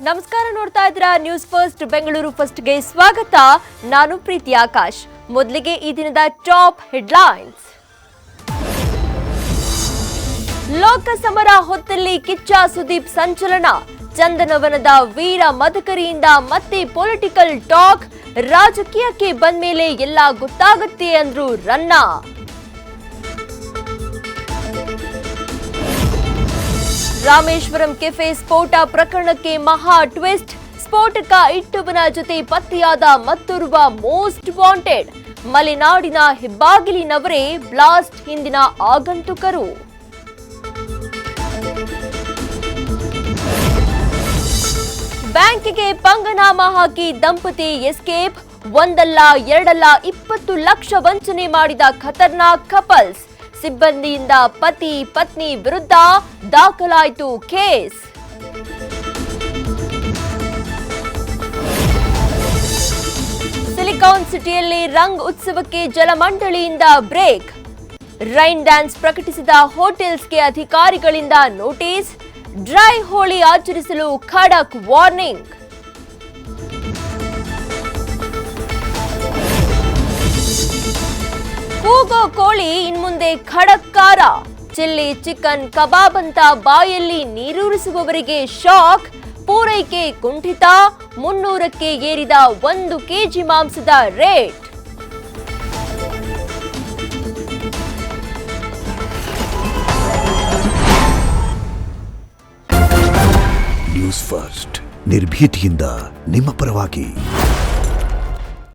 ನಮಸ್ಕಾರ, ನೋಡ್ತಾ ಇದ್ದೀರಾ ನ್ಯೂಸ್ ಫಸ್ಟ್ ಬೆಂಗಳೂರು ಫಸ್ಟ್ಗೆ ಸ್ವಾಗತ. ನಾನು ಪ್ರೀತಿ ಆಕಾಶ್. ಮೊದಲಿಗೆ ಈ ದಿನದ ಟಾಪ್ ಹೆಡ್ಲೈನ್ಸ್. ಲೋಕಸಮರ ಹೊತ್ತಲ್ಲಿ ಕಿಚ್ಚ ಸುದೀಪ್ ಸಂಚಲನ. ಚಂದನವನದ ವೀರ ಮದಕರಿಯಿಂದ ಮತ್ತೆ ಪೊಲಿಟಿಕಲ್ ಟಾಕ್. ರಾಜಕೀಯಕ್ಕೆ ಬಂದ್ಮೇಲೆ ಎಲ್ಲ ಗೊತ್ತಾಗುತ್ತೆ ಅಂದ್ರು ರನ್ನ. ರಾಮೇಶ್ವರಂ ಕೆಫೆ ಸ್ಫೋಟ ಪ್ರಕರಣಕ್ಕೆ ಮಹಾ ಟ್ವಿಸ್ಟ್. ಸ್ಫೋಟಕ ಇಟ್ಟವನ ಜೊತೆ ಪತ್ತೆಯಾದ ಮತ್ತೋರ್ವ ಮೋಸ್ಟ್ ವಾಂಟೆಡ್. ಮಲೆನಾಡಿನ ಹೆಬ್ಬಾಗಿಲಿನವರೇ ಬ್ಲಾಸ್ಟ್ ಹಿಂದಿನ ಆಗಂತುಕರು. ಬ್ಯಾಂಕಿಗೆ ಪಂಗನಾಮ ಹಾಕಿ ದಂಪತಿ ಎಸ್ಕೇಪ್. ಒಂದಲ್ಲ ಎರಡಲ್ಲ 20 ಲಕ್ಷ ವಂಚನೆ ಮಾಡಿದ ಖತರ್ನಾಕ್ ಕಪಲ್ಸ್. ಸಿಬ್ಬಂದಿಯಿಂದ ಪತಿ ಪತ್ನಿ ವಿರುದ್ಧ ದಾಖಲಾಯಿತು ಕೇಸ್. ಸಿಲಿಕಾನ್ ಸಿಟಿಯಲ್ಲಿ ರಂಗ್ ಉತ್ಸವಕ್ಕೆ ಜಲಮಂಡಳಿಯಿಂದ ಬ್ರೇಕ್. ರೈನ್ ಡ್ಯಾನ್ಸ್ ಪ್ರಕಟಿಸಿದ ಹೋಟೆಲ್ಸ್ಗೆ ಅಧಿಕಾರಿಗಳಿಂದ ನೋಟಿಸ್. ಡ್ರೈ ಹೋಳಿ ಆಚರಿಸಲು ಖಡಕ್ ವಾರ್ನಿಂಗ್. ಕೂಗೋ ಕೋಳಿ ಇನ್ಮುಂದೆ ಖಡಕ್ಕಾರ. ಚಿಲ್ಲಿ ಚಿಕನ್ ಕಬಾಬ್ ಅಂತ ಬಾಯಲ್ಲಿ ನೀರೂರಿಸುವವರಿಗೆ ಶಾಕ್. ಪೂರೈಕೆ ಕುಂಠಿತ. 300ಕ್ಕೆ ಏರಿದ 1 ಕೆಜಿ ಮಾಂಸದ ರೇಟ್. ನ್ಯೂಸ್ ಫಸ್ಟ್ ನಿರ್ಭೀತಿಯಿಂದ ನಿಮ್ಮ ಪರವಾಗಿ.